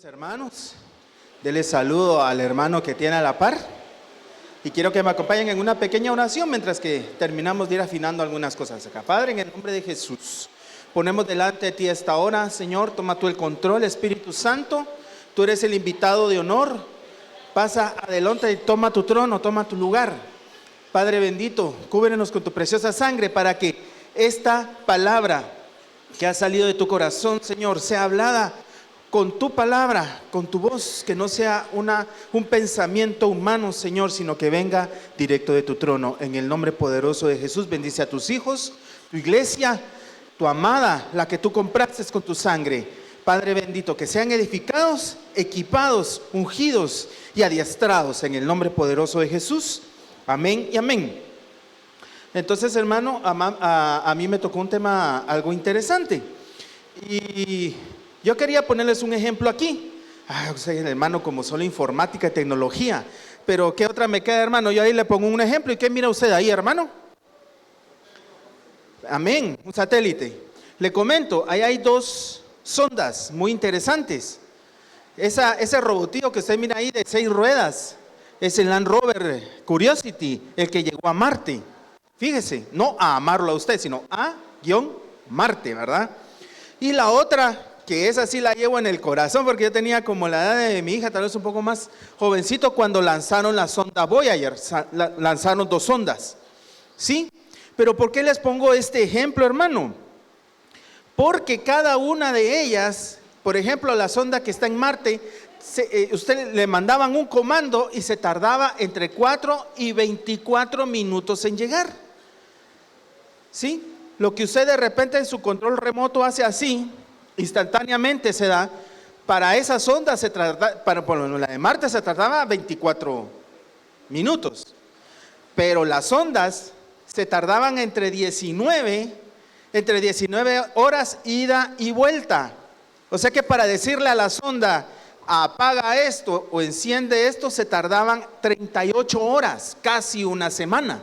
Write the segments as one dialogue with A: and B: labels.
A: Hermanos, dele saludo al hermano que tiene a la par y quiero que me acompañen en una pequeña oración mientras que terminamos de ir afinando algunas cosas acá. Padre, en el nombre de Jesús, ponemos delante de ti esta hora, Señor, toma tú el control, Espíritu Santo, tú eres el invitado de honor, pasa adelante y toma tu trono, toma tu lugar. Padre bendito, cúbrenos con tu preciosa sangre para que esta palabra que ha salido de tu corazón, Señor, sea hablada con tu palabra, con tu voz, que no sea un pensamiento humano, Señor, sino que venga directo de tu trono. En el nombre poderoso de Jesús, bendice a tus hijos, tu iglesia, tu amada, la que tú compraste con tu sangre. Padre bendito, que sean edificados, equipados, ungidos y adiestrados en el nombre poderoso de Jesús. Amén y amén. Entonces, hermano, a mí me tocó un tema algo interesante. Y yo quería ponerles un ejemplo aquí. Usted, hermano, como solo informática y tecnología. Pero ¿qué otra me queda, hermano? Yo ahí le pongo un ejemplo. ¿Y qué mira usted ahí, hermano? Amén, un satélite. Le comento, ahí hay dos sondas muy interesantes. Ese robotito que usted mira ahí de 6 ruedas es el Land Rover Curiosity, el que llegó a Marte. Fíjese, no a amarlo a usted, sino a Marte, ¿verdad? Y la otra, que esa sí la llevo en el corazón, porque yo tenía como la edad de mi hija, tal vez un poco más jovencito, cuando lanzaron la sonda Voyager, lanzaron 2 sondas, ¿sí? Pero ¿por qué les pongo este ejemplo, hermano? Porque cada una de ellas, por ejemplo, la sonda que está en Marte, usted le mandaban un comando y se tardaba entre 4 y 24 minutos en llegar, ¿sí? Lo que usted de repente en su control remoto hace así, instantáneamente se da. Para esa sonda la de Marte se tardaba 24 minutos, pero las sondas se tardaban entre 19 horas ida y vuelta. O sea que para decirle a la sonda apaga esto o enciende esto se tardaban 38 horas, casi una semana.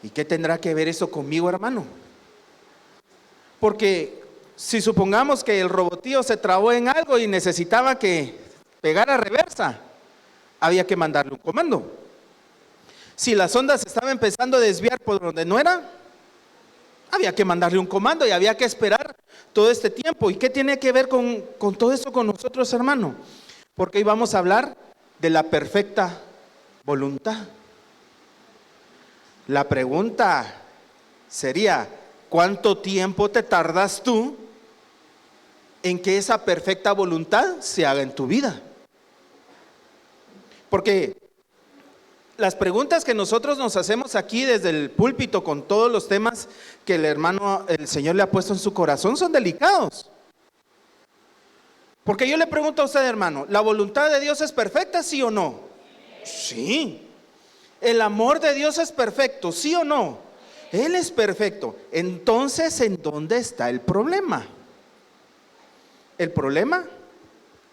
A: ¿Y qué tendrá que ver eso conmigo, hermano? Porque si supongamos que el robotío se trabó en algo y necesitaba que pegara reversa, había que mandarle un comando. Si la sonda se estaba empezando a desviar por donde no era, había que mandarle un comando y había que esperar todo este tiempo. ¿Y qué tiene que ver con todo esto con nosotros, hermano? Porque hoy vamos a hablar de la perfecta voluntad. La pregunta sería, ¿cuánto tiempo te tardas tú en que esa perfecta voluntad se haga en tu vida? Porque las preguntas que nosotros nos hacemos aquí desde el púlpito con todos los temas que el Señor le ha puesto en su corazón son delicados. Porque yo le pregunto a usted, hermano, ¿la voluntad de Dios es perfecta, sí o no? Sí. ¿El amor de Dios es perfecto, sí o no? Él es perfecto. Entonces, ¿en dónde está el problema? El problema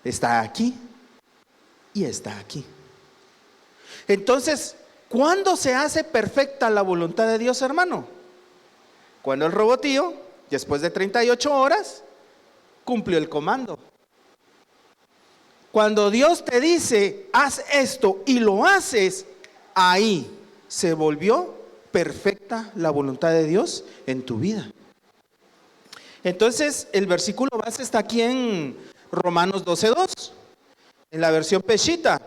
A: está aquí y está aquí. Entonces, ¿cuándo se hace perfecta la voluntad de Dios, hermano? Cuando el robotío, después de 38 horas, cumplió el comando. Cuando Dios te dice, haz esto y lo haces, ahí se volvió perfecta la voluntad de Dios en tu vida. Entonces, el versículo base está aquí en Romanos 12:2, en la versión Peshitta.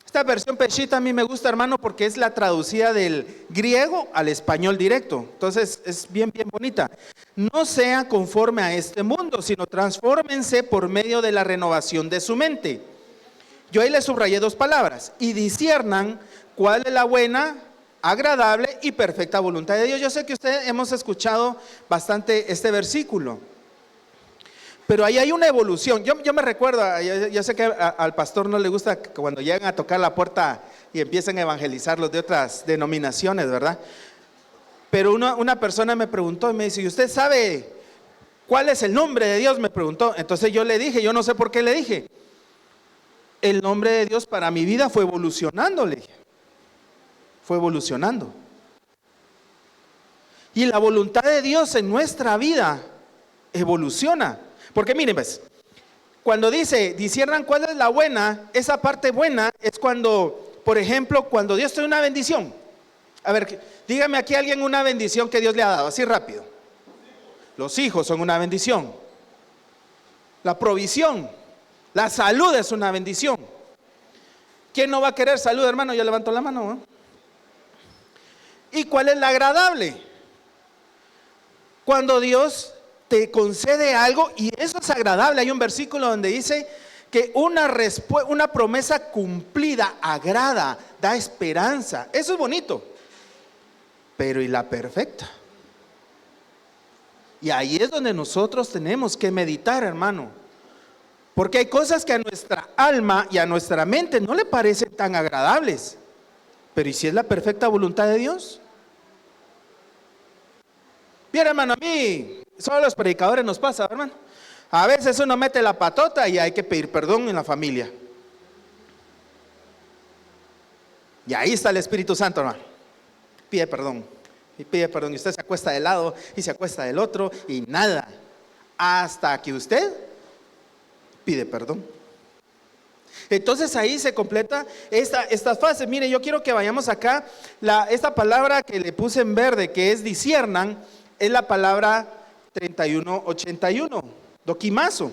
A: Esta versión Peshitta a mí me gusta, hermano, porque es la traducida del griego al español directo. Entonces, es bien bonita. No sea conforme a este mundo, sino transfórmense por medio de la renovación de su mente. Yo ahí le subrayé 2 palabras. Y disciernan cuál es la buena, agradable y perfecta voluntad de Dios. Yo sé que ustedes hemos escuchado bastante este versículo, pero ahí hay una evolución. Yo me recuerdo, yo sé que al pastor no le gusta cuando llegan a tocar la puerta y empiezan a evangelizar los de otras denominaciones, ¿verdad? Pero una persona me preguntó y me dice, ¿y usted sabe cuál es el nombre de Dios? Me preguntó. Entonces yo le dije, yo no sé por qué le dije, el nombre de Dios para mi vida fue evolucionando, le dije. Fue evolucionando. Y la voluntad de Dios en nuestra vida evoluciona. Porque miren, pues, Cuando dice, disciernan cuál es la buena, esa parte buena es cuando, por ejemplo, cuando Dios te da una bendición. A ver, dígame aquí alguien una bendición que Dios le ha dado, así rápido. Los hijos son una bendición. La provisión, la salud es una bendición. ¿Quién no va a querer salud, hermano? Yo levanto la mano, ¿no? ¿Y cuál es la agradable? Cuando Dios te concede algo y eso es agradable. Hay un versículo donde dice que una promesa cumplida agrada, da esperanza. Eso es bonito. Pero ¿y la perfecta? Y ahí es donde nosotros tenemos que meditar, hermano. Porque hay cosas que a nuestra alma y a nuestra mente no le parecen tan agradables. Pero ¿y si es la perfecta voluntad de Dios? Bien, hermano, a mí, solo a los predicadores nos pasa, hermano. A veces uno mete la patota y hay que pedir perdón en la familia. Y ahí está el Espíritu Santo, hermano. Pide perdón. Y pide perdón. Y usted se acuesta de lado y se acuesta del otro y nada. Hasta que usted pide perdón. Entonces ahí se completa estas fases. Mire, yo quiero que vayamos acá. Esta palabra que le puse en verde, que es disciernan, es la palabra 3181, doquimazo,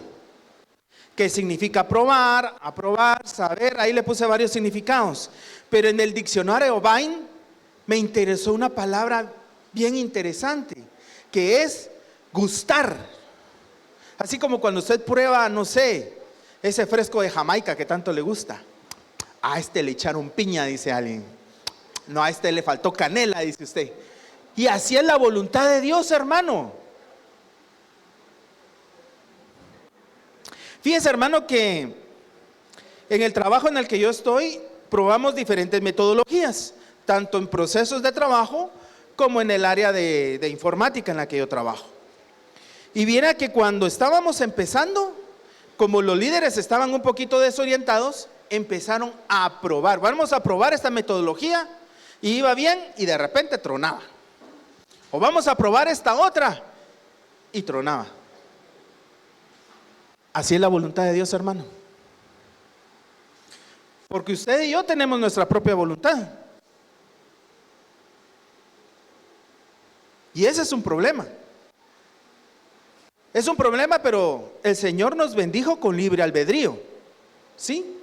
A: que significa probar, aprobar, saber. Ahí le puse varios significados. Pero en el diccionario Vine me interesó una palabra bien interesante, que es gustar. Así como cuando usted prueba, no sé, ese fresco de Jamaica que tanto le gusta. A este le echaron piña, dice alguien. No, a este le faltó canela, dice usted. Y así es la voluntad de Dios, hermano. Fíjese, hermano, que en el trabajo en el que yo estoy, probamos diferentes metodologías, tanto en procesos de trabajo como en el área de informática en la que yo trabajo. Y viera que cuando estábamos empezando, como los líderes estaban un poquito desorientados, empezaron a probar. Vamos a probar esta metodología y iba bien y de repente tronaba. O vamos a probar esta otra y tronaba. Así es la voluntad de Dios, hermano. Porque usted y yo tenemos nuestra propia voluntad. Y ese es un problema. Es un problema, pero el Señor nos bendijo con libre albedrío. ¿Sí?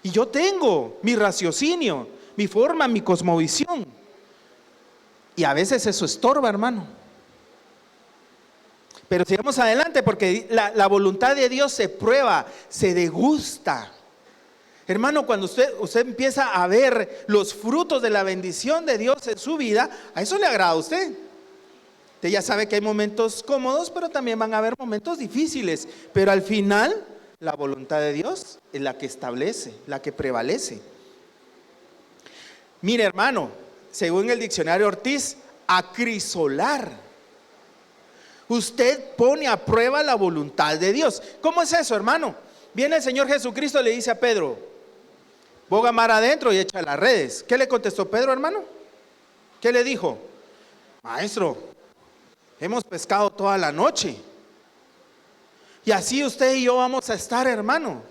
A: Y yo tengo mi raciocinio, mi forma, mi cosmovisión. Y a veces eso estorba, hermano. Pero sigamos adelante, porque la voluntad de Dios se prueba, se degusta. Hermano, cuando usted empieza a ver los frutos de la bendición de Dios en su vida, a eso le agrada a usted. Usted ya sabe que hay momentos cómodos, pero también van a haber momentos difíciles. Pero al final, la voluntad de Dios es la que establece, la que prevalece. Mire, hermano, según el diccionario Ortiz, acrisolar. Usted pone a prueba la voluntad de Dios. ¿Cómo es eso, hermano? Viene el Señor Jesucristo y le dice a Pedro: boga mar adentro y echa las redes. ¿Qué le contestó Pedro, hermano? ¿Qué le dijo? Maestro, hemos pescado toda la noche. Y así usted y yo vamos a estar, hermano.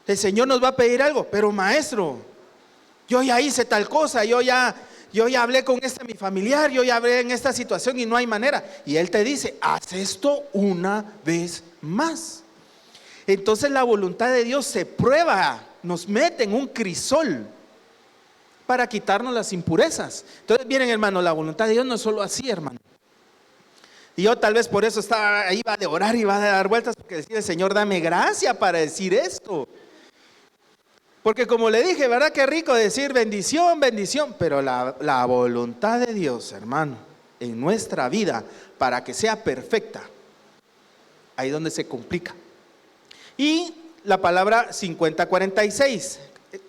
A: El Señor nos va a pedir algo, pero maestro, yo ya hice tal cosa, yo ya hablé con mi familiar, yo ya hablé en esta situación y no hay manera. Y Él te dice: haz esto una vez más. Entonces la voluntad de Dios se prueba, nos mete en un crisol para quitarnos las impurezas. Entonces, miren, hermano, la voluntad de Dios no es solo así, hermano. Y yo tal vez por eso estaba ahí, iba de orar y iba a dar vueltas, porque decía: Señor, dame gracia para decir esto. Porque como le dije, ¿verdad? Qué rico decir bendición, bendición. Pero la voluntad de Dios, hermano, en nuestra vida, para que sea perfecta, ahí es donde se complica. Y la palabra 5046,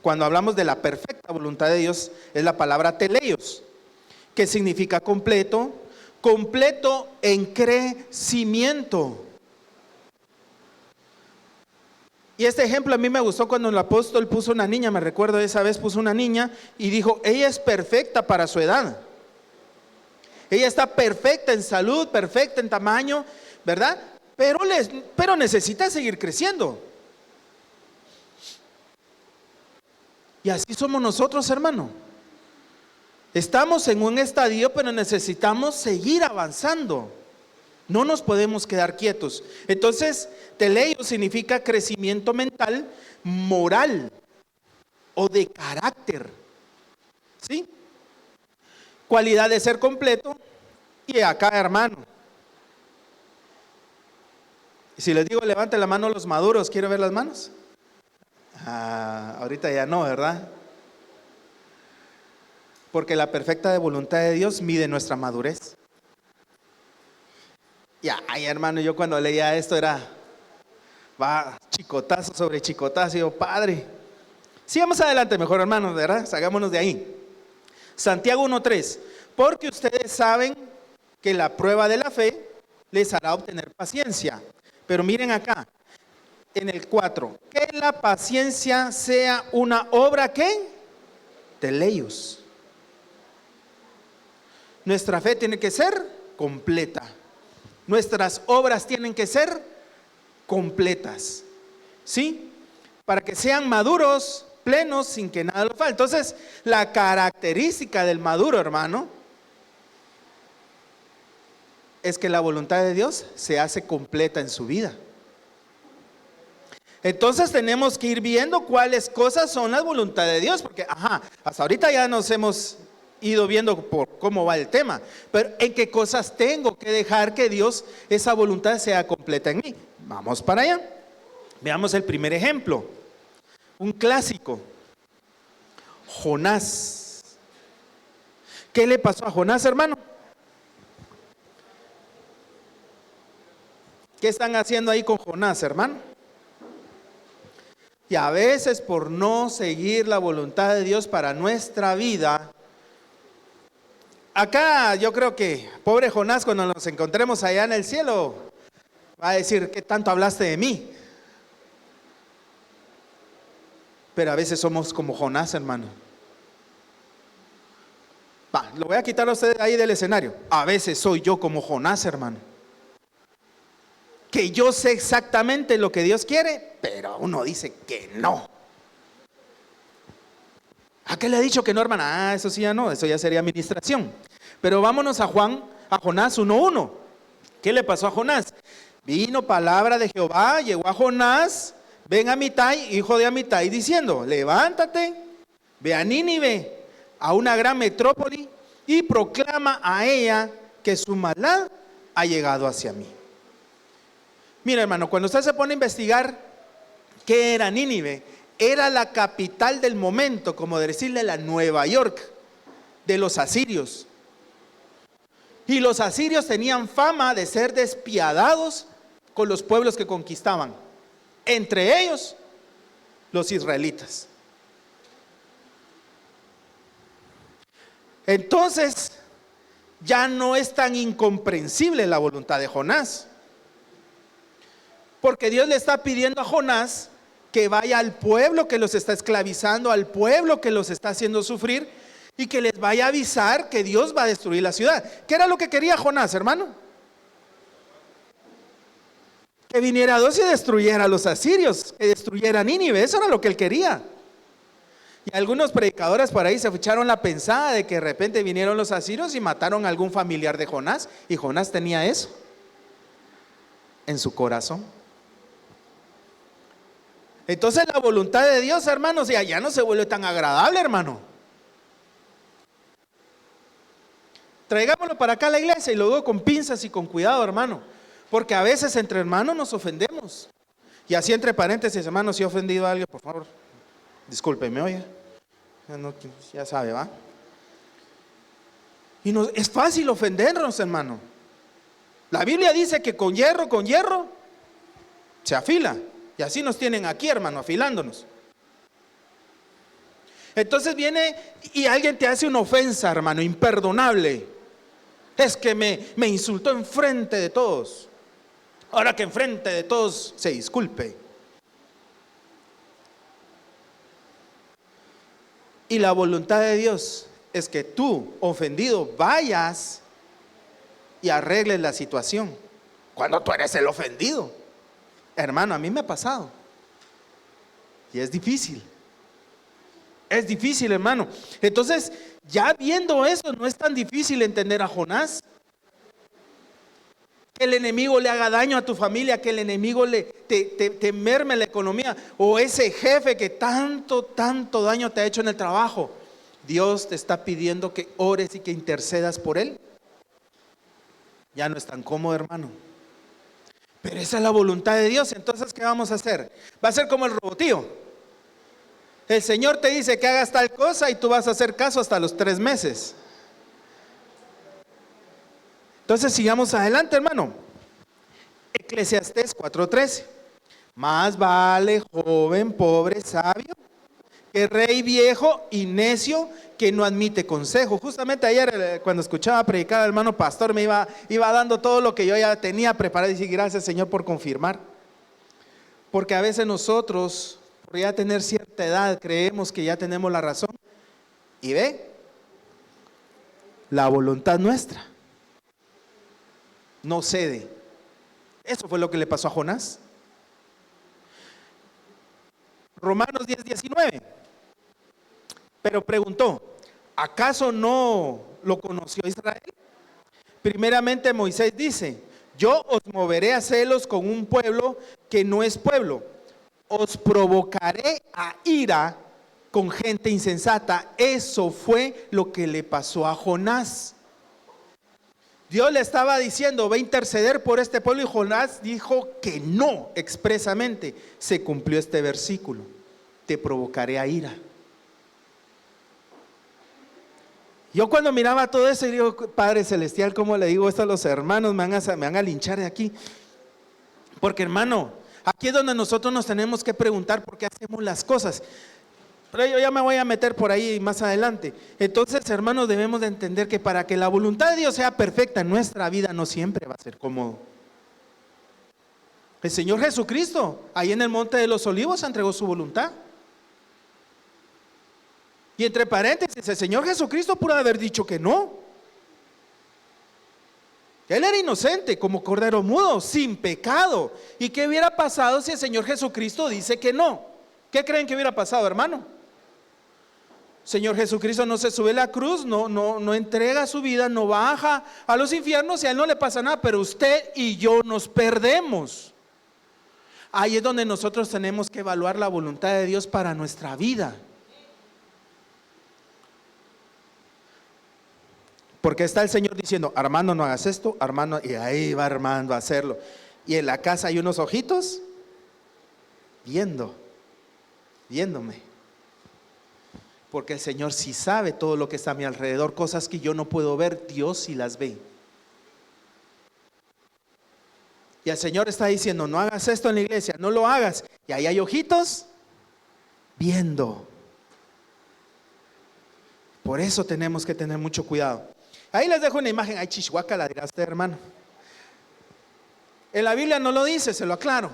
A: cuando hablamos de la perfecta voluntad de Dios, es la palabra teleios, que significa completo, completo en crecimiento. Y este ejemplo a mí me gustó cuando el apóstol puso una niña, me recuerdo esa vez puso una niña y dijo: ella es perfecta para su edad. Ella está perfecta en salud, perfecta en tamaño, ¿verdad? Pero necesita seguir creciendo. Y así somos nosotros, hermano. Estamos en un estadio, pero necesitamos seguir avanzando. No nos podemos quedar quietos. Entonces, teleio significa crecimiento mental, moral o de carácter. ¿Sí? Cualidad de ser completo. Y acá, hermano, si les digo levante la mano los maduros, ¿quiero ver las manos? Ahorita ya no, ¿verdad? Porque la perfecta voluntad de Dios mide nuestra madurez. Ya, ay, hermano, yo cuando leía esto era, chicotazo sobre chicotazo, y yo, padre. Sigamos adelante mejor, hermanos, ¿verdad? Salgámonos de ahí. Santiago 1:3, porque ustedes saben que la prueba de la fe les hará obtener paciencia. Pero miren acá, en el 4, que la paciencia sea una obra, ¿qué? Teleios. Nuestra fe tiene que ser completa. Nuestras obras tienen que ser completas. ¿Sí? Para que sean maduros, plenos, sin que nada lo falte. Entonces, la característica del maduro, hermano, es que la voluntad de Dios se hace completa en su vida. Entonces tenemos que ir viendo cuáles cosas son la voluntad de Dios, porque hasta ahorita ya nos hemos ido viendo por cómo va el tema, pero en qué cosas tengo que dejar que Dios, esa voluntad sea completa en mí. Vamos para allá. Veamos el primer ejemplo, un clásico, Jonás. ¿Qué le pasó a Jonás, hermano? ¿Qué están haciendo ahí con Jonás, hermano? Y a veces por no seguir la voluntad de Dios para nuestra vida, acá yo creo que pobre Jonás, cuando nos encontremos allá en el cielo, va a decir, ¿qué tanto hablaste de mí? Pero a veces somos como Jonás, hermano. Lo voy a quitar a usted ahí del escenario. A veces soy yo como Jonás, hermano. Que yo sé exactamente lo que Dios quiere, pero uno dice que no. ¿A qué le ha dicho que no, hermana? Eso sí ya no, eso ya sería administración. Pero vámonos a Jonás 1:1. ¿Qué le pasó a Jonás? Vino palabra de Jehová, llegó a Jonás, ven a Amitai, hijo de Amitai, diciendo, levántate, ve a Nínive, a una gran metrópoli, y proclama a ella que su maldad ha llegado hacia mí. Mira, hermano, cuando usted se pone a investigar qué era Nínive, era la capital del momento, como de decirle la Nueva York de los asirios. Y los asirios tenían fama de ser despiadados con los pueblos que conquistaban, entre ellos los israelitas. Entonces, ya no es tan incomprensible la voluntad de Jonás. Porque Dios le está pidiendo a Jonás que vaya al pueblo que los está esclavizando, al pueblo que los está haciendo sufrir, y que les vaya a avisar que Dios va a destruir la ciudad. ¿Qué era lo que quería Jonás, hermano? Que viniera Dios y destruyera a los asirios, que destruyera Nínive. Eso era lo que él quería. Y algunos predicadores por ahí se echaron la pensada de que de repente vinieron los asirios y mataron a algún familiar de Jonás, y Jonás tenía eso en su corazón. Entonces la voluntad de Dios, hermanos, ya no se vuelve tan agradable, hermano. Traigámoslo para acá a la iglesia y luego con pinzas y con cuidado, hermano. Porque a veces entre hermanos nos ofendemos. Y así entre paréntesis, hermano, si he ofendido a alguien, por favor, discúlpeme, oye. Ya sabe, ¿va? Y es fácil ofendernos, hermano. La Biblia dice que con hierro se afila. Y así nos tienen aquí, hermano, afilándonos. Entonces viene y alguien te hace una ofensa, hermano, imperdonable. Es que me insultó enfrente de todos. Ahora que enfrente de todos se disculpe. Y la voluntad de Dios es que tú, ofendido, vayas y arregles la situación. Cuando tú eres el ofendido. Hermano, a mí me ha pasado. Y es difícil. Es difícil, hermano. Entonces, ya viendo eso, no es tan difícil entender a Jonás. Que el enemigo le haga daño a tu familia, que el enemigo te merme la economía, o ese jefe que tanto daño te ha hecho en el trabajo. Dios te está pidiendo que ores y que intercedas por él. Ya no es tan cómodo, hermano. Pero esa es la voluntad de Dios. Entonces, ¿qué vamos a hacer? Va a ser como el robotío. El Señor te dice que hagas tal cosa y tú vas a hacer caso hasta los 3 meses. Entonces sigamos adelante, hermano. Eclesiastés 4:13. Más vale joven, pobre, sabio, que rey viejo y necio que no admite consejo. Justamente ayer cuando escuchaba predicar al hermano pastor me iba dando todo lo que yo ya tenía preparado y decir gracias, Señor, por confirmar. Porque a veces nosotros, por ya tener cierta edad, creemos que ya tenemos la razón. Y ve, la voluntad nuestra no cede. Eso fue lo que le pasó a Jonás. Romanos 10:19. Pero preguntó, ¿acaso no lo conoció Israel? Primeramente Moisés dice, yo os moveré a celos con un pueblo que no es pueblo. Os provocaré a ira con gente insensata. Eso fue lo que le pasó a Jonás. Dios le estaba diciendo, va a interceder por este pueblo, y Jonás dijo que no expresamente. Se cumplió este versículo, te provocaré a ira. Yo cuando miraba todo eso, digo, Padre Celestial, ¿cómo le digo esto a los hermanos? Me van a linchar de aquí. Porque, hermano, aquí es donde nosotros nos tenemos que preguntar por qué hacemos las cosas. Pero yo ya me voy a meter por ahí más adelante. Entonces, hermanos, debemos de entender que para que la voluntad de Dios sea perfecta en nuestra vida, no siempre va a ser cómodo. El Señor Jesucristo, ahí en el Monte de los Olivos, entregó su voluntad. Y entre paréntesis, el Señor Jesucristo pudo haber dicho que no. Él era inocente, como cordero mudo, sin pecado. ¿Y qué hubiera pasado si el Señor Jesucristo dice que no? ¿Qué creen que hubiera pasado, hermano? Señor Jesucristo no se sube a la cruz, no entrega su vida, no baja a los infiernos y a él no le pasa nada, pero usted y yo nos perdemos. Ahí es donde nosotros tenemos que evaluar la voluntad de Dios para nuestra vida. Porque está el Señor diciendo, Armando, no hagas esto, Armando, y ahí va Armando a hacerlo. Y en la casa hay unos ojitos viéndome. Porque el Señor sí sabe todo lo que está a mi alrededor, cosas que yo no puedo ver, Dios sí las ve. Y el Señor está diciendo, no hagas esto en la iglesia, no lo hagas. Y ahí hay ojitos viendo. Por eso tenemos que tener mucho cuidado. Ahí les dejo una imagen, ay, chihuahua, la dirá usted, hermano. En la Biblia no lo dice, se lo aclaro.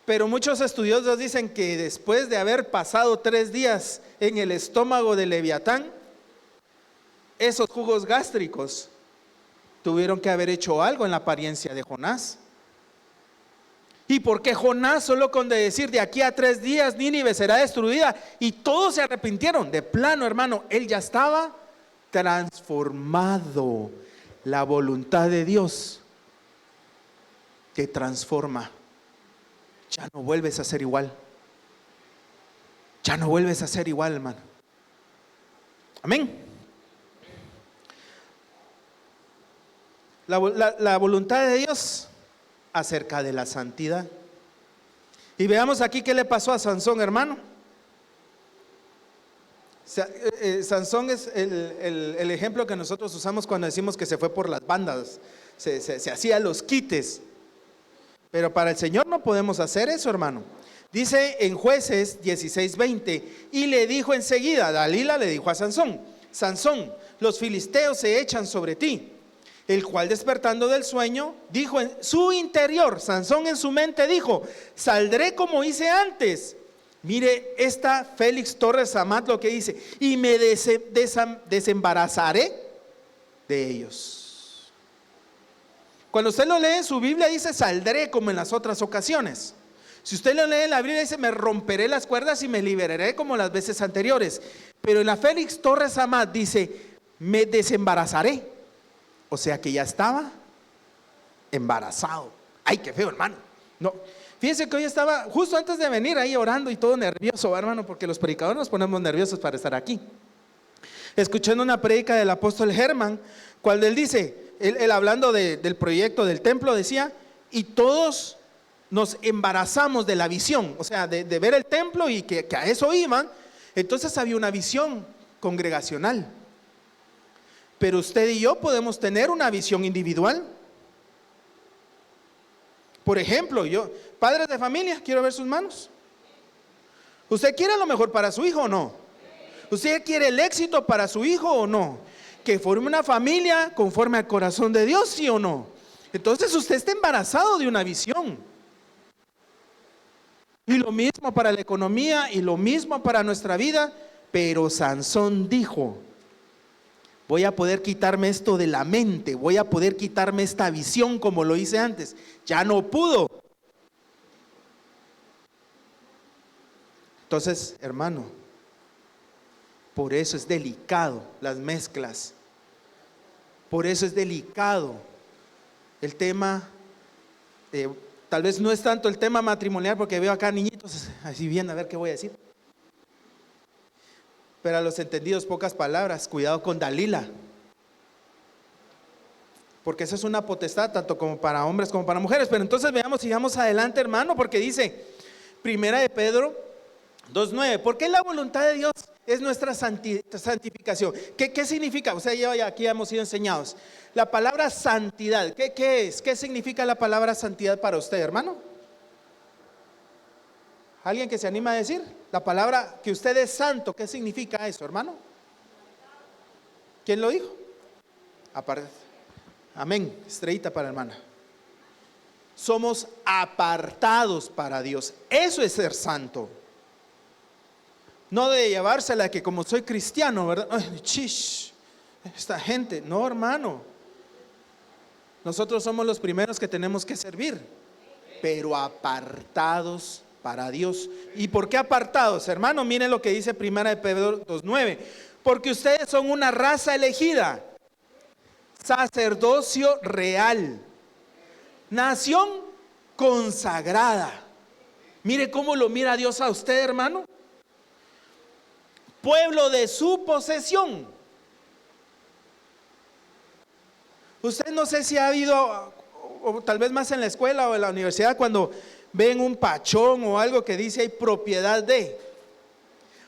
A: Pero muchos estudiosos dicen que después de haber pasado 3 días en el estómago de Leviatán, esos jugos gástricos tuvieron que haber hecho algo en la apariencia de Jonás. ¿Y por qué Jonás solo con decir de aquí a 3 días Nínive será destruida? Y todos se arrepintieron. De plano, hermano, él ya estaba transformado. La voluntad de Dios te transforma. Ya no vuelves a ser igual. Ya no vuelves a ser igual, hermano. Amén. La voluntad de Dios acerca de la santidad. Y veamos aquí qué le pasó a Sansón, hermano. Sansón es el ejemplo que nosotros usamos cuando decimos que se fue por las bandas, se hacía los quites. Pero para el Señor no podemos hacer eso, hermano. Dice en Jueces 16:20, y le dijo enseguida, Dalila le dijo a Sansón, Sansón, los filisteos se echan sobre ti. El cual, despertando del sueño, dijo en su interior, Sansón en su mente dijo, saldré como hice antes. Mire esta Félix Torres Amat lo que dice, y me desembarazaré de ellos. Cuando usted lo lee en su Biblia dice saldré como en las otras ocasiones. Si usted lo lee en la Biblia, dice: me romperé las cuerdas y me liberaré como las veces anteriores. Pero en la Félix Torres Amat dice: me desembarazaré. O sea que ya estaba embarazado. Ay, qué feo, hermano. No, fíjense que hoy estaba, justo antes de venir ahí orando y todo nervioso, hermano, porque los predicadores nos ponemos nerviosos para estar aquí, escuchando una prédica del apóstol Germán, cuando él dice, él hablando del proyecto del templo, decía: y todos nos embarazamos de la visión, o sea, de ver el templo y que a eso iban. Entonces había una visión congregacional. Pero usted y yo podemos tener una visión individual. Por ejemplo, padres de familia, quiero ver sus manos. ¿Usted quiere lo mejor para su hijo o no? ¿Usted quiere el éxito para su hijo o no? ¿Que forme una familia conforme al corazón de Dios, sí o no? Entonces usted está embarazado de una visión. Y lo mismo para la economía y lo mismo para nuestra vida. Pero Sansón dijo: voy a poder quitarme esto de la mente, voy a poder quitarme esta visión como lo hice antes. Ya no pudo. Entonces, hermano, por eso es delicado las mezclas. Por eso es delicado el tema. Tal vez no es tanto el tema matrimonial, porque veo acá niñitos así bien, a ver qué voy a decir. Pero a los entendidos, pocas palabras. Cuidado con Dalila, porque esa es una potestad tanto como para hombres como para mujeres. Pero entonces veamos, sigamos adelante, hermano, porque dice Primera de Pedro 2:9, ¿por qué la voluntad de Dios es nuestra santificación? ¿Qué significa? O sea, ya aquí hemos sido enseñados. La palabra santidad, ¿qué es? ¿Qué significa la palabra santidad para usted, hermano? ¿Alguien que se anima a decir? La palabra que usted es santo, ¿qué significa eso, hermano? ¿Quién lo dijo? Amén, estrellita para hermana. Somos apartados para Dios. Eso es ser santo. No de llevársela que como soy cristiano, ¿verdad? Ay, chish, esta gente, no, hermano. Nosotros somos los primeros que tenemos que servir, pero apartados para Dios. ¿Y por qué apartados, hermano? Miren lo que dice Primera de Pedro 2:9. Porque ustedes son una raza elegida, sacerdocio real, nación consagrada. Mire cómo lo mira Dios a usted, hermano. Pueblo de su posesión. Usted, no sé si ha habido, o tal vez más en la escuela o en la universidad, cuando ven un pachón o algo que dice: hay propiedad de,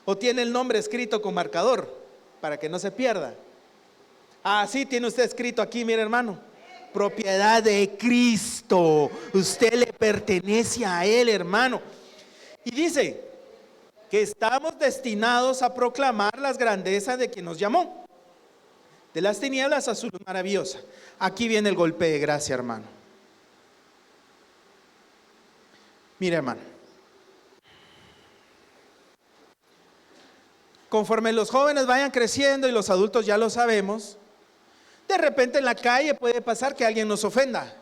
A: o tiene el nombre escrito con marcador para que no se pierda. Sí, tiene usted escrito aquí, mire, hermano: propiedad de Cristo. Usted le pertenece a Él, hermano. Y dice que estamos destinados a proclamar las grandezas de quien nos llamó de las tinieblas a su luz maravillosa. Aquí viene el golpe de gracia, hermano. Mira, hermano, conforme los jóvenes vayan creciendo y los adultos ya lo sabemos, de repente en la calle puede pasar que alguien nos ofenda.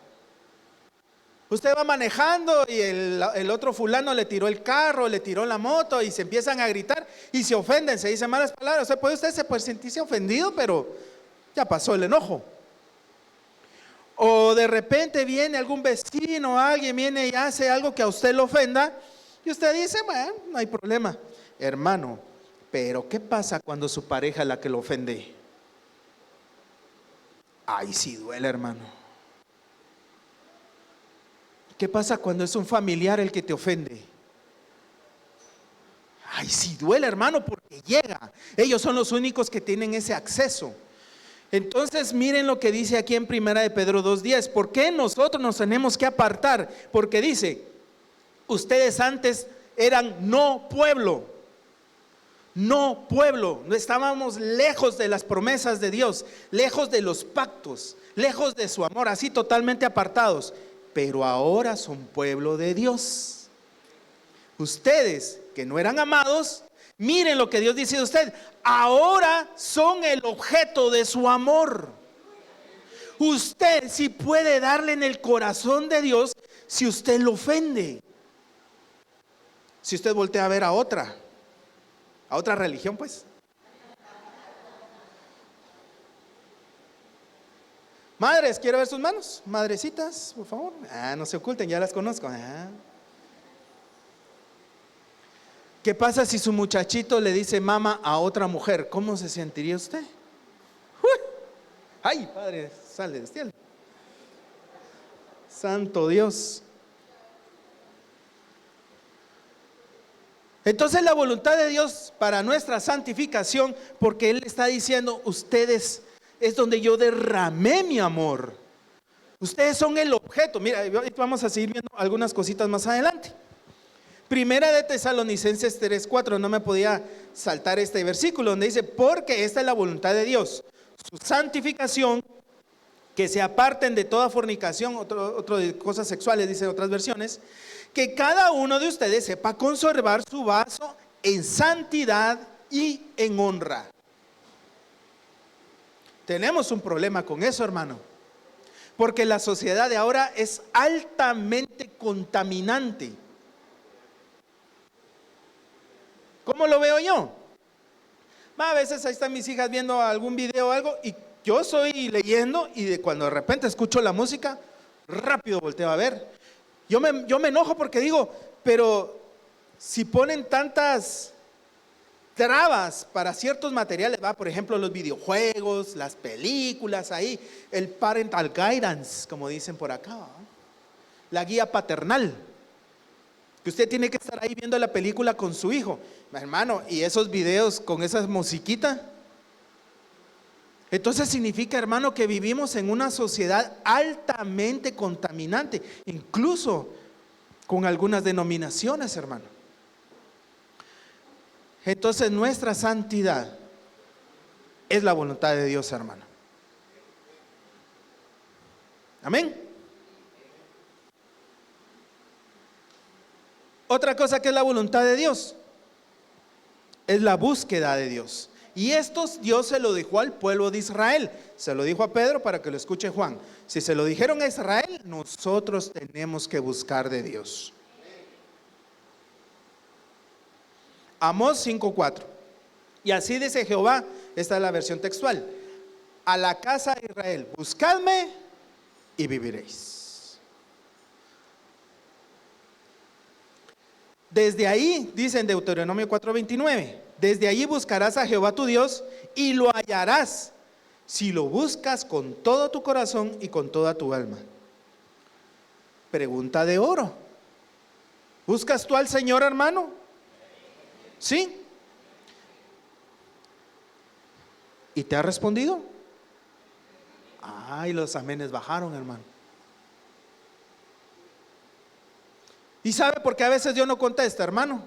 A: Usted va manejando y el otro fulano le tiró el carro, le tiró la moto y se empiezan a gritar y se ofenden, se dicen malas palabras. Usted se puede sentirse ofendido, pero ya pasó el enojo. O de repente viene algún vecino, alguien viene y hace algo que a usted lo ofenda y usted dice: bueno, no hay problema. Hermano, pero ¿qué pasa cuando su pareja es la que lo ofende? Ay, sí duele, hermano. ¿Qué pasa cuando es un familiar el que te ofende? Ay, sí duele, hermano, porque llega. Ellos son los únicos que tienen ese acceso. Entonces miren lo que dice aquí en Primera de Pedro 2:10. ¿Por qué nosotros nos tenemos que apartar? Porque dice: ustedes antes eran no pueblo, no estábamos lejos de las promesas de Dios, lejos de los pactos, lejos de su amor, así totalmente apartados. Pero ahora son pueblo de Dios. Ustedes que no eran amados, miren lo que Dios dice de usted: ahora son el objeto de su amor. Usted sí puede darle en el corazón de Dios si usted lo ofende. Si usted voltea a ver a otra religión, pues. Madres, quiero ver sus manos. Madrecitas, por favor. No se oculten, ya las conozco. ¿Qué pasa si su muchachito le dice mamá a otra mujer? ¿Cómo se sentiría usted? ¡Ay, Padre celestial! Santo Dios. Entonces la voluntad de Dios para nuestra santificación, porque Él está diciendo, ustedes es donde yo derramé mi amor. Ustedes son el objeto. Mira, vamos a seguir viendo algunas cositas más adelante. Primera de Tesalonicenses 3:4, no me podía saltar este versículo donde dice, porque esta es la voluntad de Dios, su santificación, que se aparten de toda fornicación, otro de cosas sexuales, dicen otras versiones, que cada uno de ustedes sepa conservar su vaso en santidad y en honra. Tenemos un problema con eso, hermano, porque la sociedad de ahora es altamente contaminante. ¿Cómo lo veo yo? A veces ahí están mis hijas viendo algún video o algo y yo estoy leyendo y cuando de repente escucho la música, rápido volteo a ver. Yo me enojo porque digo, pero si ponen tantas trabas para ciertos materiales, por ejemplo los videojuegos, las películas, ahí el parental guidance, como dicen por acá, la guía paternal, que usted tiene que estar ahí viendo la película con su hijo, hermano, y esos videos con esas musiquitas. Entonces significa, hermano, que vivimos en una sociedad altamente contaminante, incluso con algunas denominaciones, hermano. Entonces nuestra santidad es la voluntad de Dios, hermano. Amén. Otra cosa que es la voluntad de Dios es la búsqueda de Dios. Y esto Dios se lo dijo al pueblo de Israel. Se lo dijo a Pedro para que lo escuche Juan. Si se lo dijeron a Israel, nosotros tenemos que buscar de Dios. Amós 5:4. Y así dice Jehová, esta es la versión textual: a la casa de Israel, buscadme y viviréis. Desde ahí, dice en Deuteronomio 4:29, desde allí buscarás a Jehová tu Dios y lo hallarás si lo buscas con todo tu corazón y con toda tu alma. Pregunta de oro: ¿buscas tú al Señor, hermano? ¿Sí? ¿Y te ha respondido? Ay, los amenes bajaron, hermano. ¿Y sabe por qué a veces Dios no contesta, hermano?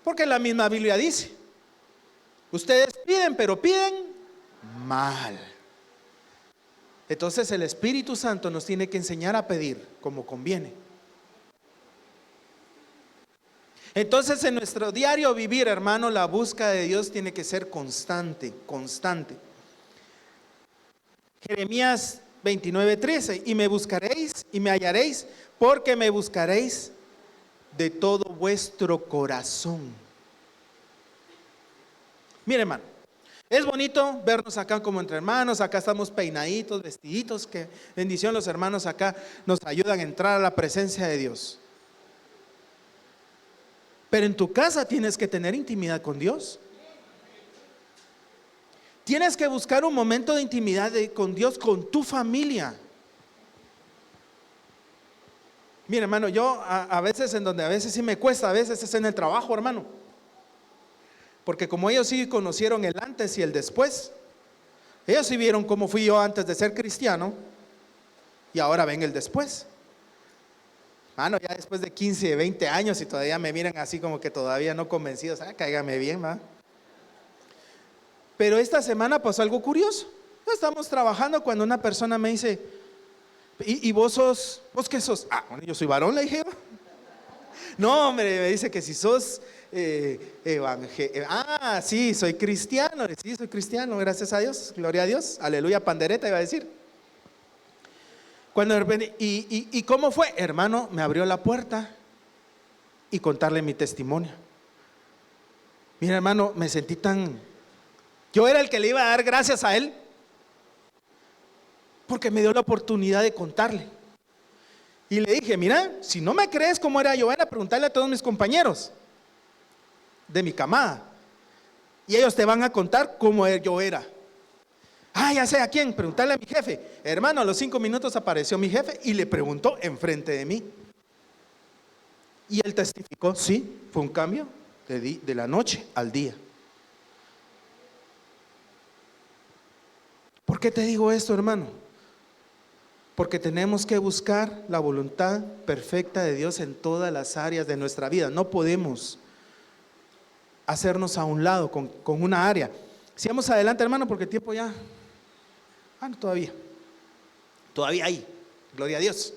A: Porque la misma Biblia dice, ustedes piden, pero piden mal. Entonces el Espíritu Santo nos tiene que enseñar a pedir como conviene. Entonces en nuestro diario vivir, hermano, la búsqueda de Dios tiene que ser constante, constante. Jeremías 29:13, y me buscaréis y me hallaréis, porque me buscaréis de todo vuestro corazón. Mire, hermano, es bonito vernos acá como entre hermanos. Acá estamos peinaditos, vestiditos. Que bendición, los hermanos acá nos ayudan a entrar a la presencia de Dios. Pero en tu casa tienes que tener intimidad con Dios. Tienes que buscar un momento de intimidad con Dios, con tu familia. Mira, hermano, yo a veces, en donde a veces sí me cuesta, a veces es en el trabajo, hermano. Porque como ellos sí conocieron el antes y el después, ellos sí vieron cómo fui yo antes de ser cristiano y ahora ven el después. Mano, ya después de 15, 20 años y todavía me miran así como que todavía no convencidos. Cáigame bien, ¿va? Pero esta semana pasó algo curioso. Estamos trabajando cuando una persona me dice, ¿y vos qué sos? Bueno, yo soy varón, le dije. No, hombre, me dice que si sos sí, soy cristiano. Sí, soy cristiano, gracias a Dios, gloria a Dios, aleluya, pandereta iba a decir. Cuando de repente, ¿y cómo fue? Hermano, me abrió la puerta y contarle mi testimonio. Mira, hermano, me sentí yo era el que le iba a dar gracias a él, porque me dio la oportunidad de contarle. Y le dije, mira, si no me crees cómo era yo, ven a preguntarle a todos mis compañeros de mi camada, y ellos te van a contar cómo yo era. Ah, ya sé a quién, preguntarle a mi jefe. Hermano, a los 5 minutos apareció mi jefe y le preguntó enfrente de mí. Y él testificó, sí, fue un cambio de la noche al día. ¿Por qué te digo esto, hermano? Porque tenemos que buscar la voluntad perfecta de Dios en todas las áreas de nuestra vida. No podemos hacernos a un lado con una área. Sigamos adelante, hermano, porque el tiempo ya... no, todavía hay, gloria a Dios.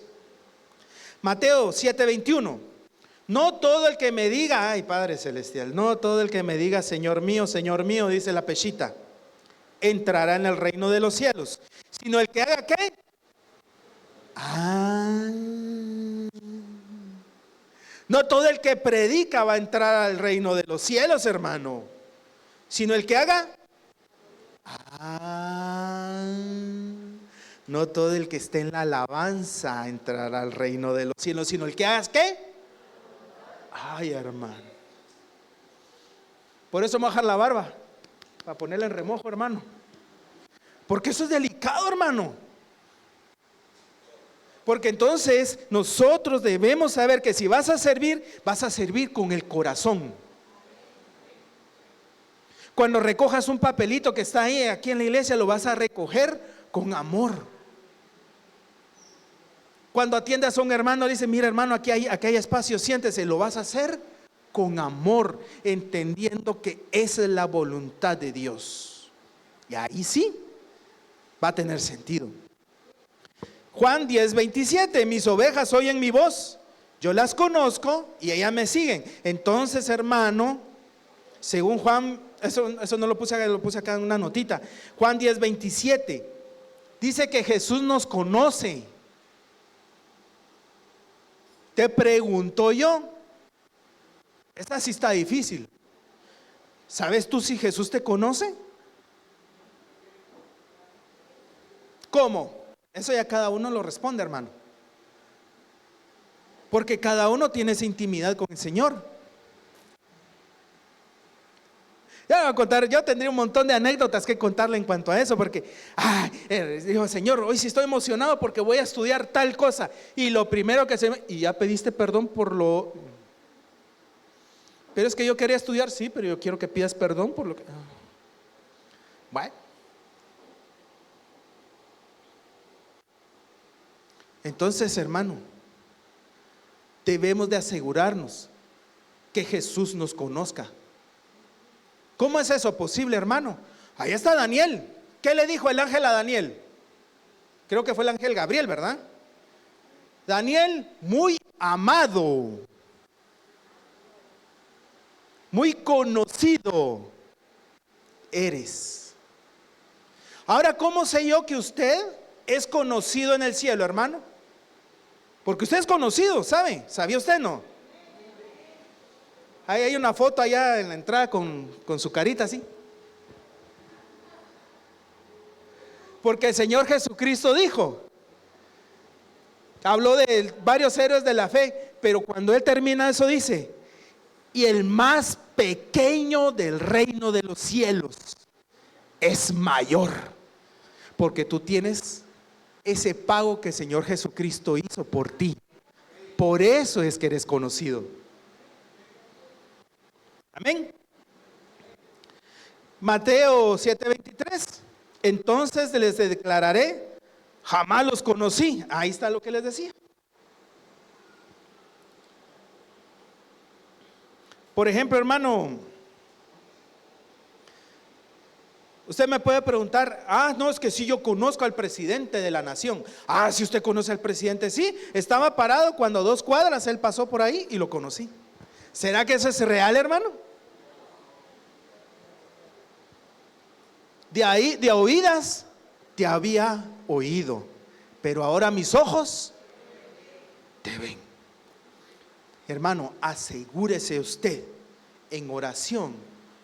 A: Mateo 7:21. No todo el que me diga, ay Padre Celestial, no todo el que me diga Señor mío, dice la pechita, entrará en el reino de los cielos, sino el que haga ¿qué? No todo el que predica va a entrar al reino de los cielos, hermano, sino el que haga. No todo el que esté en la alabanza entrará al reino de los cielos, sino el que haga ¿qué? Ay, hermano. Por eso me voy a dejar la barba, para ponerla en remojo, hermano. Porque eso es delicado, hermano. Porque entonces nosotros debemos saber que si vas a servir con el corazón. Cuando recojas un papelito que está ahí aquí en la iglesia, lo vas a recoger con amor. Cuando atiendas a un hermano, dice, mira hermano, aquí hay espacio, siéntese, lo vas a hacer con amor, entendiendo que esa es la voluntad de Dios. Y ahí sí, va a tener sentido. Juan 10:27, mis ovejas oyen mi voz, yo las conozco y ellas me siguen. Entonces, hermano, según Juan, eso no lo puse acá en una notita. Juan 10:27, dice que Jesús nos conoce. Te pregunto yo, esta sí está difícil. ¿Sabes tú si Jesús te conoce? ¿Cómo? Eso ya cada uno lo responde, hermano. Porque cada uno tiene esa intimidad con el Señor. Ya voy a contar, yo tendría un montón de anécdotas que contarle en cuanto a eso, porque, dijo, Señor, hoy sí estoy emocionado porque voy a estudiar tal cosa. Y lo primero que y ya pediste perdón pero es que yo quería estudiar, sí, pero yo quiero que pidas perdón por lo que... Bueno. Entonces, hermano, debemos de asegurarnos que Jesús nos conozca. ¿Cómo es eso posible, hermano? Ahí está Daniel. ¿Qué le dijo el ángel a Daniel? Creo que fue el ángel Gabriel, ¿verdad? Daniel, muy amado, muy conocido eres. Ahora, ¿cómo sé yo que usted es conocido en el cielo, hermano? Porque usted es conocido, ¿sabe? ¿Sabía usted, no? Ahí hay una foto allá en la entrada con su carita así. Porque el Señor Jesucristo habló de varios héroes de la fe, pero cuando Él termina eso dice, y el más pequeño del reino de los cielos es mayor, porque tú tienes ese pago que el Señor Jesucristo hizo por ti. Por eso es que eres conocido. Amén. Mateo 7:23. Entonces les declararé, jamás los conocí. Ahí está lo que les decía. Por ejemplo, hermano, usted me puede preguntar, no, es que sí, yo conozco al presidente de la nación. Si usted conoce al presidente, sí, estaba parado cuando 2 cuadras él pasó por ahí y lo conocí. ¿Será que eso es real, hermano? De oídas te había oído, pero ahora mis ojos te ven. Hermano, asegúrese usted en oración,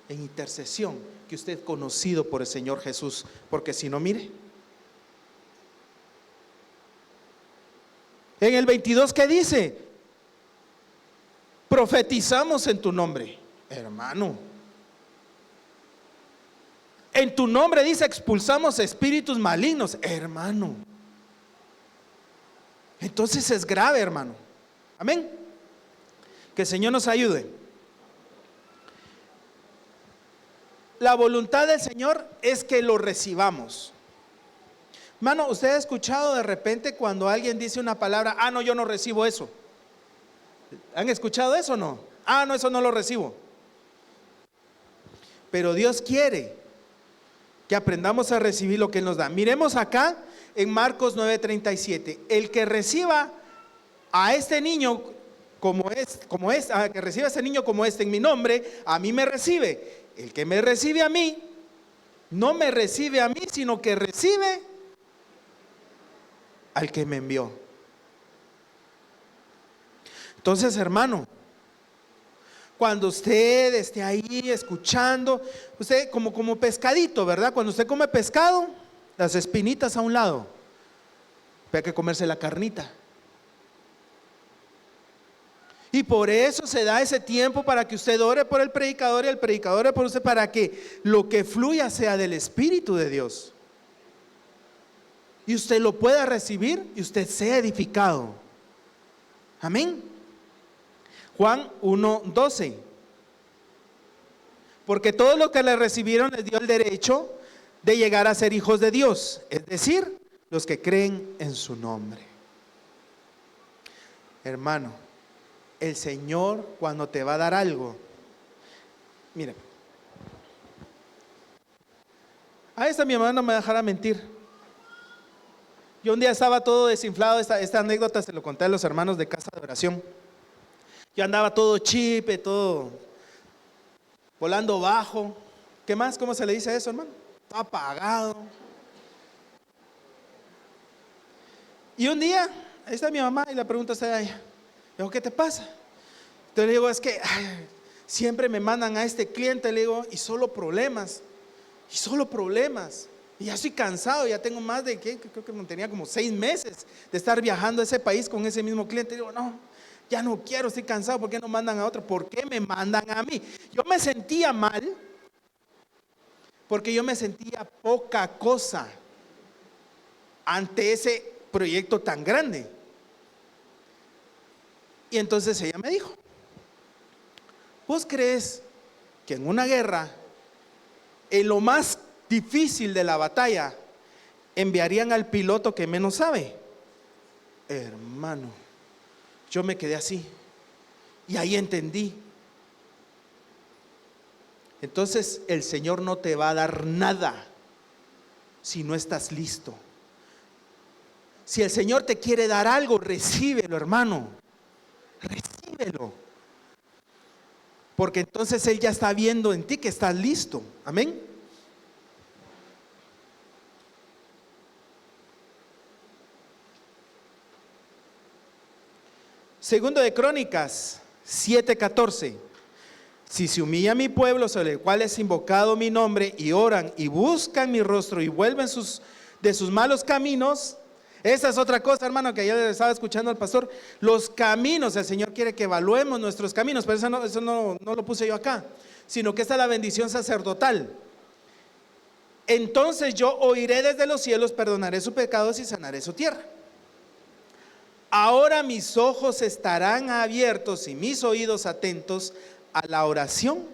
A: en intercesión, que usted es conocido por el Señor Jesús, porque si no, mire. En el 22, ¿qué dice? Profetizamos en tu nombre, hermano. En tu nombre dice, expulsamos espíritus malignos, hermano. Entonces es grave, hermano. Amén. Que el Señor nos ayude. La voluntad del Señor es que lo recibamos. Hermano, ¿usted ha escuchado de repente cuando alguien dice una palabra, ah, no, yo no recibo eso? ¿Han escuchado eso o no? Ah, no, eso no lo recibo. Pero Dios quiere que aprendamos a recibir lo que Él nos da. Miremos acá en Marcos 9:37. El que reciba a este niño que reciba a este niño como este en mi nombre, a mí me recibe. El que me recibe a mí, no me recibe a mí, sino que recibe al que me envió. Entonces, hermano, cuando usted esté ahí escuchando, usted como pescadito, ¿verdad? Cuando usted come pescado, las espinitas a un lado, hay que comerse la carnita. Y por eso se da ese tiempo para que usted ore por el predicador y el predicador ore por usted, para que lo que fluya sea del Espíritu de Dios. Y usted lo pueda recibir y usted sea edificado. Amén. Juan 1:12. Porque todos los que le recibieron les dio el derecho de llegar a ser hijos de Dios, es decir, los que creen en su nombre. Hermano, el Señor cuando te va a dar algo, mire, a esta mi hermano no me dejará mentir. Yo un día estaba todo desinflado, esta anécdota se lo conté a los hermanos de Casa de Oración. Yo andaba todo chipe, todo volando bajo. ¿Qué más? ¿Cómo se le dice eso, hermano? Todo apagado. Y un día, ahí está mi mamá y le pregunto a ella, digo, ¿qué te pasa? Entonces le digo, es que siempre me mandan a este cliente, le digo, y solo problemas. Y ya estoy cansado, ya tengo más de, creo que tenía como 6 meses de estar viajando a ese país con ese mismo cliente. Y digo, no, ya no quiero, estoy cansado, ¿por qué no mandan a otro? ¿Por qué me mandan a mí? Yo me sentía mal, porque yo me sentía poca cosa ante ese proyecto tan grande. Y entonces ella me dijo, ¿vos crees que en una guerra, en lo más difícil de la batalla, enviarían al piloto que menos sabe? Hermano, yo me quedé así y ahí entendí. Entonces el Señor no te va a dar nada si no estás listo. Si el Señor te quiere dar algo, recíbelo, hermano, recíbelo, porque entonces Él ya está viendo en ti que estás listo. Amén. Segundo de Crónicas 7:14. Si se humilla mi pueblo, sobre el cual es invocado mi nombre, y oran y buscan mi rostro y vuelven de sus malos caminos. Esa es otra cosa, hermano, que ayer estaba escuchando al pastor. Los caminos, el Señor quiere que evaluemos nuestros caminos, pero eso no lo puse yo acá, sino que esta es la bendición sacerdotal. Entonces yo oiré desde los cielos, perdonaré sus pecados y sanaré su tierra. Ahora mis ojos estarán abiertos y mis oídos atentos a la oración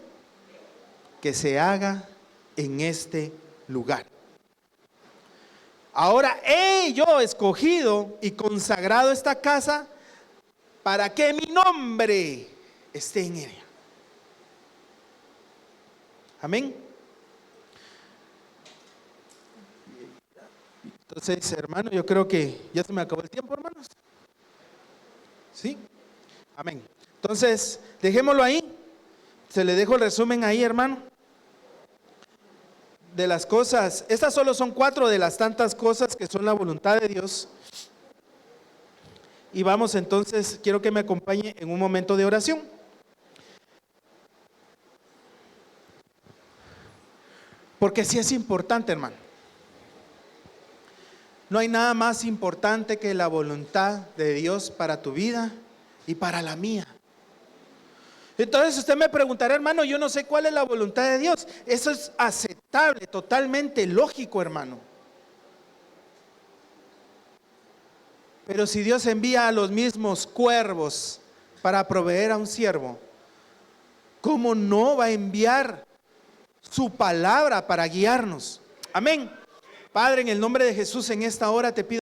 A: que se haga en este lugar. Ahora he yo escogido y consagrado esta casa para que mi nombre esté en ella. Amén. Entonces, hermano, yo creo que ya se me acabó el tiempo, hermanos. ¿Sí? Amén. Entonces, dejémoslo ahí. Se le dejo el resumen ahí, hermano, de las cosas. Estas solo son 4 de las tantas cosas que son la voluntad de Dios. y vamos entonces, quiero que me acompañe en un momento de oración. Porque sí es importante, hermano. No hay nada más importante que la voluntad de Dios para tu vida y para la mía. Entonces usted me preguntará, hermano, yo no sé cuál es la voluntad de Dios. Eso es aceptable, totalmente lógico, hermano. Pero si Dios envía a los mismos cuervos para proveer a un siervo, ¿cómo no va a enviar su palabra para guiarnos? Amén. Padre, en el nombre de Jesús, en esta hora te pido